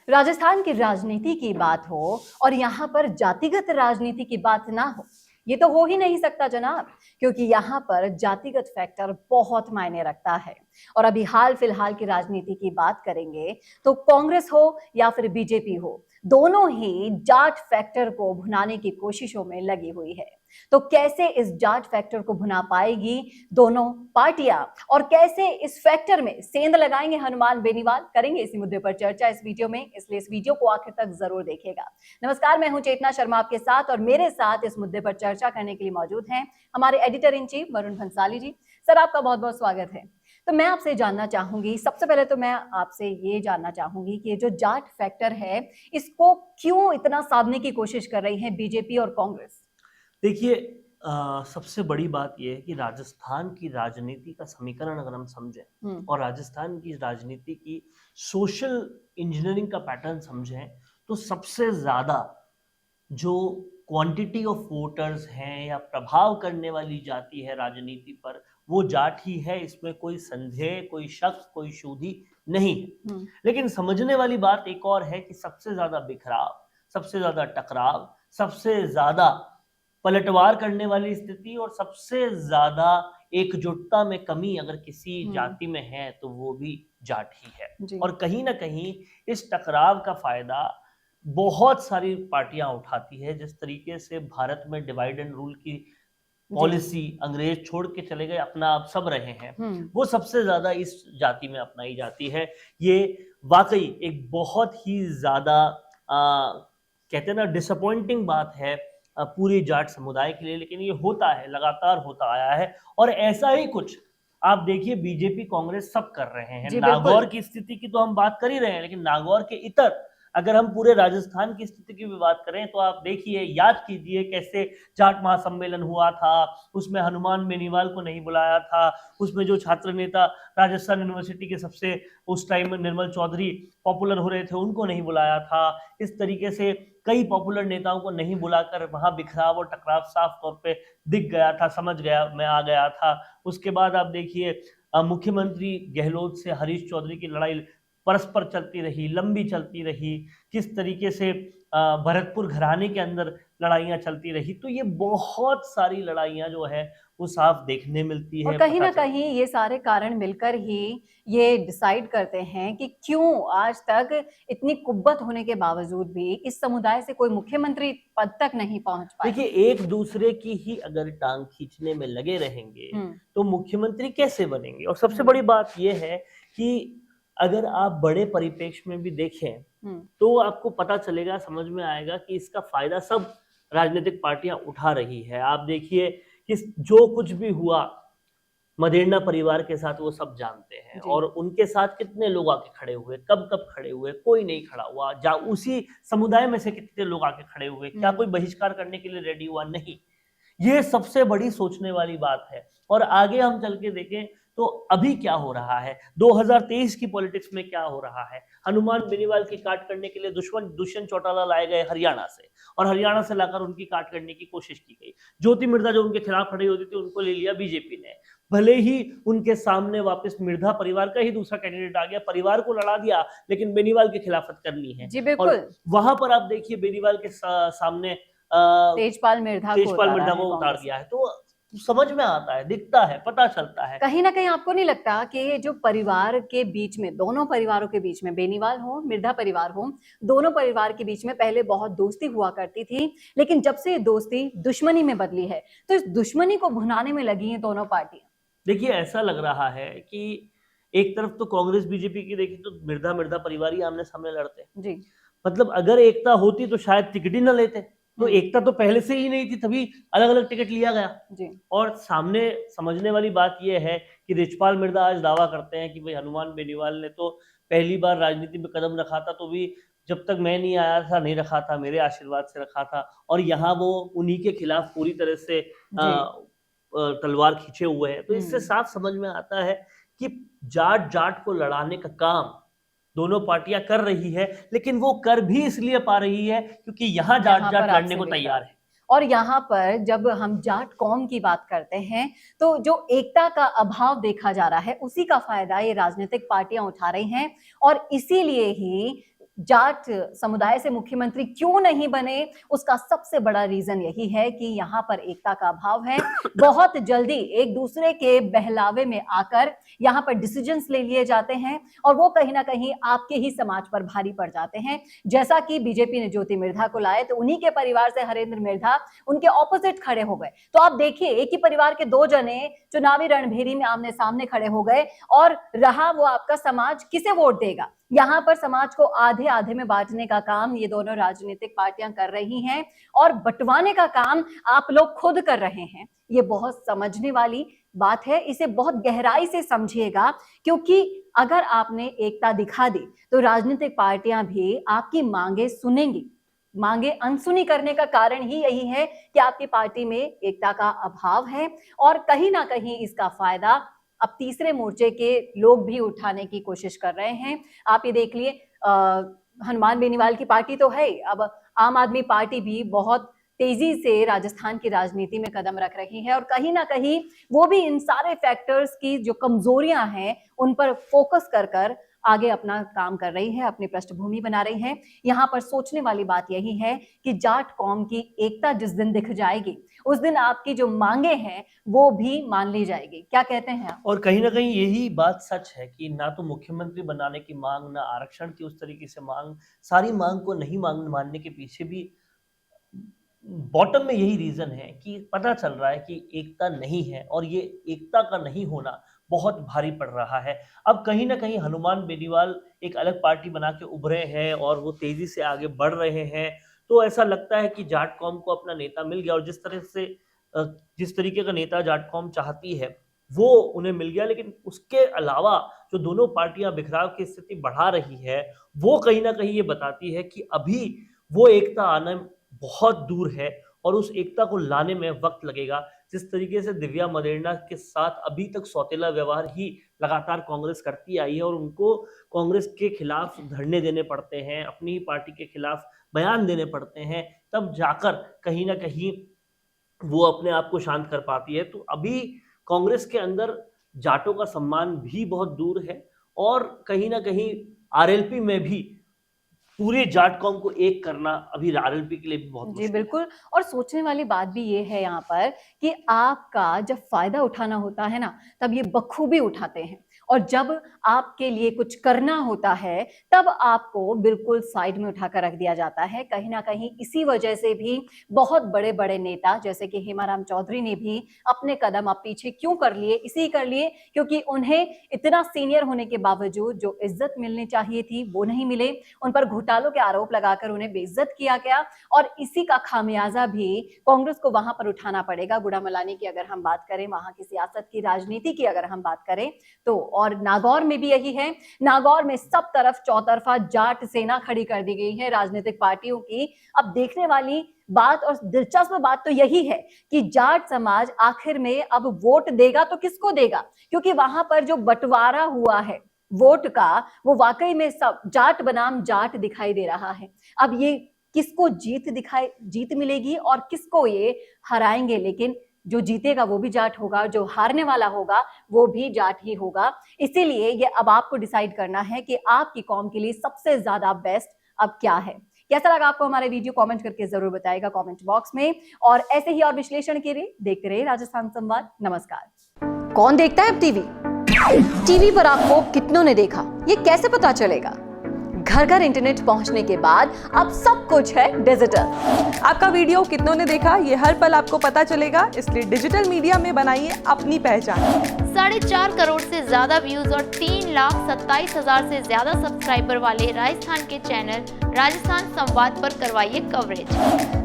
राजस्थान की राजनीति की बात हो और यहाँ पर जातिगत राजनीति की बात ना हो, ये तो हो ही नहीं सकता जनाब, क्योंकि यहाँ पर जातिगत फैक्टर बहुत मायने रखता है। और अभी हाल फिलहाल की राजनीति की बात करेंगे तो कांग्रेस हो या फिर बीजेपी हो, दोनों ही जाट फैक्टर को भुनाने की कोशिशों में लगी हुई है। तो कैसे इस जाट फैक्टर को भुना पाएगी दोनों पार्टियां और कैसे इस फैक्टर में सेंध लगाएंगे हनुमान बेनीवाल, करेंगे इसी मुद्दे पर चर्चा इस वीडियो में, इसलिए इस वीडियो को आखिर तक जरूर देखिएगा। नमस्कार, मैं हूं चेतना शर्मा आपके साथ और मेरे साथ इस मुद्दे पर चर्चा करने के लिए मौजूद हैं हमारे editor in chief Varun Bhansali ji. Sir, आपका बहुत बहुत स्वागत है। तो मैं आपसे जानना चाहूंगी, सबसे पहले तो मैं आपसे ये जानना चाहूंगी कि ये जो जाट फैक्टर है, इसको क्यों इतना साधने की कोशिश कर रही है बीजेपी और कांग्रेस? देखिए, सबसे बड़ी बात यह है कि राजस्थान की राजनीति का समीकरण अगर हम समझें और राजस्थान की राजनीति की सोशल इंजीनियरिंग का पैटर्न समझें, तो सबसे ज्यादा जो क्वांटिटी ऑफ वोटर्स हैं या प्रभाव करने वाली जाति है राजनीति पर, वो जाट ही है। इसमें कोई संदेह, कोई शक, कोई शूधी नहीं है। लेकिन समझने वाली बात एक और है कि सबसे ज्यादा बिखराव, सबसे ज्यादा टकराव, सबसे ज्यादा पलटवार करने वाली स्थिति और सबसे ज्यादा एकजुटता में कमी अगर किसी जाति में है तो वो भी जाट ही है। और कहीं ना कहीं इस टकराव का फायदा बहुत सारी पार्टियां उठाती है। जिस तरीके से भारत में डिवाइड एंड रूल की पॉलिसी अंग्रेज छोड़ के चले गए, अपना आप सब रहे हैं, वो सबसे ज्यादा इस जाति में अपनाई जाती है। ये वाकई एक बहुत ही ज्यादा कहते हैं ना, डिसअपॉइंटिंग बात है पूरी जाट समुदाय के लिए, लेकिन ये होता है, लगातार होता आया है। और ऐसा ही कुछ आप देखिए बीजेपी कांग्रेस सब कर रहे हैं। नागौर की स्थिति की तो हम बात कर ही रहे हैं, लेकिन नागौर के इतर अगर हम पूरे राजस्थान की स्थिति की भी बात करें तो आप देखिए, याद कीजिए कैसे जाट महासम्मेलन हुआ था, उसमें हनुमान बेनीवाल को नहीं बुलाया था, उसमें जो छात्र नेता राजस्थान यूनिवर्सिटी के सबसे उस टाइम में निर्मल चौधरी पॉपुलर हो रहे थे, उनको नहीं बुलाया था। इस तरीके से कई पॉपुलर नेताओं को नहीं बुलाकर वहां बिखराव और टकराव साफ तौर पे दिख गया था, समझ गया मैं आ गया था। उसके बाद आप देखिए मुख्यमंत्री गहलोत से हरीश चौधरी की लड़ाई परस्पर चलती रही, लंबी चलती रही, किस तरीके से भरतपुर घराने के अंदर लड़ाइयां चलती रही। तो ये बहुत सारी लड़ाइयां जो है वो साफ देखने मिलती है। और कहीं ना कहीं ये सारे कारण मिलकर ही ये डिसाइड करते हैं कि क्यों आज तक इतनी कुब्बत होने के बावजूद भी इस समुदाय से कोई मुख्यमंत्री पद तक नहीं पहुंच पाए। देखिए, एक दूसरे की ही अगर टांग खींचने में लगे रहेंगे तो मुख्यमंत्री कैसे बनेंगे? और सबसे बड़ी बात यह है कि अगर आप बड़े परिप्रेक्ष्य में भी देखें तो आपको पता चलेगा, समझ में आएगा कि इसका फायदा सब राजनीतिक पार्टियां उठा रही है। आप देखिए कि जो कुछ भी हुआ मदेरना परिवार के साथ, वो सब जानते हैं। और उनके साथ कितने लोग आके खड़े हुए, कब कब खड़े हुए, कोई नहीं खड़ा हुआ। उसी समुदाय में से कितने लोग आके खड़े हुए, क्या कोई बहिष्कार करने के लिए रेडी हुआ? नहीं। ये सबसे बड़ी सोचने वाली बात है। और आगे हम चल के देखें तो अभी क्या हो रहा है, 2023 की पॉलिटिक्स में क्या हो रहा है। हनुमान बेनीवाल की काट करने के लिए दुष्यंत चौटाला लाए गए हरियाणा से, और हरियाणा से लाकर उनकी काट करने की कोशिश की गई। ज्योति मिर्धा जो उनके खिलाफ खड़ी होती थी, उनको ले लिया बीजेपी ने। भले ही उनके सामने वापस मिर्धा परिवार का ही दूसरा कैंडिडेट आ गया, परिवार को लड़ा दिया, लेकिन बेनीवाल की खिलाफत करनी है। जी बिल्कुल। और वहां पर आप देखिए बेनीवाल के सामने तेजपाल मिर्धा को उतार दिया है। तो समझ में आता है, दिखता है, पता चलता है। कहीं ना कहीं आपको नहीं लगता कि ये जो परिवार के बीच में, दोनों परिवारों के बीच में, बेनीवाल हो मिर्धा परिवार हो, दोनों परिवार के बीच में पहले बहुत दोस्ती हुआ करती थी, लेकिन जब से ये दोस्ती दुश्मनी में बदली है तो इस दुश्मनी को भुनाने में लगी हैं दोनों पार्टियां? देखिए, ऐसा लग रहा है कि एक तरफ तो कांग्रेस बीजेपी की देखिए तो मिर्धा परिवार ही आमने सामने लड़ते जी। मतलब अगर एकता होती तो शायद टिकट ही न लेते। तो एकता तो पहले से ही नहीं थी, तभी अलग अलग टिकट लिया गया जी। और सामने समझने वाली बात यह है कि रिचपाल मिर्धा आज दावा करते हैं कि भाई हनुमान बेनीवाल ने तो पहली बार राजनीति में कदम रखा था, तो भी जब तक मैं नहीं आया था नहीं रखा था, मेरे आशीर्वाद से रखा था। और यहाँ वो उन्हीं के खिलाफ पूरी तरह से तलवार खींचे हुए हैं। तो इससे साफ समझ में आता है कि जाट जाट को लड़ाने का काम दोनों पार्टियां कर रही है, लेकिन वो कर भी इसलिए पा रही है क्योंकि यहाँ जाट जाट लड़ने को तैयार है। और यहाँ पर जब हम जाट कौम की बात करते हैं तो जो एकता का अभाव देखा जा रहा है, उसी का फायदा ये राजनीतिक पार्टियां उठा रही हैं। और इसीलिए ही जाट समुदाय से मुख्यमंत्री क्यों नहीं बने, उसका सबसे बड़ा रीजन यही है कि यहाँ पर एकता का अभाव है। बहुत जल्दी एक दूसरे के बहलावे में आकर यहाँ पर डिसीजंस ले लिए जाते हैं और वो कहीं ना कहीं आपके ही समाज पर भारी पड़ जाते हैं। जैसा कि बीजेपी ने ज्योति मिर्धा को लाए तो उन्हीं के परिवार से हरेंद्र मिर्धा उनके ऑपोजिट खड़े हो गए। तो आप देखिए, एक ही परिवार के दो जने चुनावी रणभेरी में आमने सामने खड़े हो गए और रहा वो आपका समाज किसे वोट देगा। यहाँ पर समाज को आधे आधे में बांटने का काम ये दोनों राजनीतिक पार्टियां कर रही हैं और बंटवाने का काम आप लोग खुद कर रहे हैं। ये बहुत समझने वाली बात है, इसे बहुत गहराई से समझिएगा, क्योंकि अगर आपने एकता दिखा दी तो राजनीतिक पार्टियां भी आपकी मांगे सुनेंगी। मांगे अनसुनी करने का कारण ही यही है कि आपकी पार्टी में एकता का अभाव है और कहीं ना कहीं इसका फायदा अब तीसरे मोर्चे के लोग भी उठाने की कोशिश कर रहे हैं। आप ये देख लिए, हनुमान बेनीवाल की पार्टी तो है, अब आम आदमी पार्टी भी बहुत तेजी से राजस्थान की राजनीति में कदम रख रही है और कहीं ना कहीं वो भी इन सारे फैक्टर्स की जो कमजोरियां हैं उन पर फोकस कर आगे अपना काम कर रही है, अपनी पृष्ठभूमि बना रही है। यहाँ पर सोचने वाली बात यही है कि जाट कौम की एकता जिस दिन दिख जाएगी उस दिन आपकी जो मांगे हैं वो भी मान ली जाएगी। क्या कहते हैं आप? और कहीं ना कहीं यही बात सच है कि ना तो मुख्यमंत्री बनाने की मांग, ना आरक्षण की उस तरीके से मांग, सारी मांग को नहीं मानने के पीछे भी बॉटम में यही रीजन है कि पता चल रहा है कि एकता नहीं है और ये एकता का नहीं होना बहुत भारी पड़ रहा है। अब कहीं ना कहीं हनुमान बेनीवाल एक अलग पार्टी बना के उभरे हैं और वो तेजी से आगे बढ़ रहे हैं, तो ऐसा लगता है कि जाट कौम को अपना नेता मिल गया और जिस तरीके का नेता जाट कौम चाहती है वो उन्हें मिल गया। लेकिन उसके अलावा जो दोनों पार्टियां बिखराव की स्थिति बढ़ा रही है वो कहीं ना कहीं ये बताती है कि अभी वो एकता आना बहुत दूर है और उस एकता को लाने में वक्त लगेगा। जिस तरीके से दिव्या मदेरणा के साथ अभी तक सौतेला व्यवहार ही लगातार कांग्रेस करती आई है और उनको कांग्रेस के खिलाफ धरने देने पड़ते हैं, अपनी ही पार्टी के खिलाफ बयान देने पड़ते हैं, तब जाकर कहीं ना कहीं वो अपने आप को शांत कर पाती है। तो अभी कांग्रेस के अंदर जाटों का सम्मान भी बहुत दूर है और कहीं ना कहीं आरएलपी में भी पूरे जाट कौम को एक करना अभी आरएलपी के लिए भी बहुत जी बिल्कुल। और सोचने वाली बात भी ये है यहाँ पर कि आपका जब फायदा उठाना होता है ना तब ये बखूबी उठाते हैं और जब आपके लिए कुछ करना होता है तब आपको बिल्कुल साइड में उठाकर रख दिया जाता है। कहीं ना कहीं इसी वजह से भी बहुत बड़े बड़े नेता जैसे कि हेमाराम चौधरी ने भी अपने कदम अब पीछे क्यों कर लिए, इसी कर लिए क्योंकि उन्हें इतना सीनियर होने के बावजूद जो इज्जत मिलनी चाहिए थी वो नहीं मिले। उन पर घोटालों के आरोप लगाकर उन्हें बेइज्जत किया गया और इसी का खामियाजा भी कांग्रेस को वहां पर उठाना पड़ेगा। गुड़ामलानी की अगर हम बात करें, वहां की सियासत की, राजनीति की अगर हम बात करें तो, और नागौर में भी यही है। नागौर में सब तरफ चौतरफा जाट सेना खड़ी कर दी गई है राजनीतिक पार्टियों की। अब देखने वाली बात और दिलचस्प बात तो यही है कि जाट समाज आखिर में अब वोट देगा तो किसको देगा, क्योंकि वहां पर जो बंटवारा हुआ है वोट का वो वाकई में सब जाट बनाम जाट दिखाई दे रहा है। अब ये किसको जीत मिलेगी और किसको ये हराएंगे, लेकिन जो जीतेगा वो भी जाट होगा, जो हारने वाला होगा वो भी जाट ही होगा। इसीलिए ये अब आपको डिसाइड करना है कि आपकी कौम के लिए सबसे ज्यादा बेस्ट अब क्या है। कैसा लगा आपको हमारा वीडियो, कमेंट करके जरूर बताइएगा कमेंट बॉक्स में। और ऐसे ही और विश्लेषण के लिए देखते रहिए राजस्थान संवाद। नमस्कार। कौन देखता है अब टीवी पर आपको कितनों ने देखा ये कैसे पता चलेगा? घर घर इंटरनेट पहुंचने के बाद अब सब कुछ है डिजिटल। आपका वीडियो कितनों ने देखा ये हर पल आपको पता चलेगा, इसलिए डिजिटल मीडिया में बनाइए अपनी पहचान। 4.5 करोड़ से ज्यादा व्यूज और 3,27,000 से ज्यादा सब्सक्राइबर वाले राजस्थान के चैनल राजस्थान संवाद पर करवाइए कवरेज।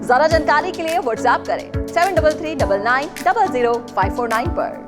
ज्यादा जानकारी के लिए व्हाट्सएप करें 7339900549 पर।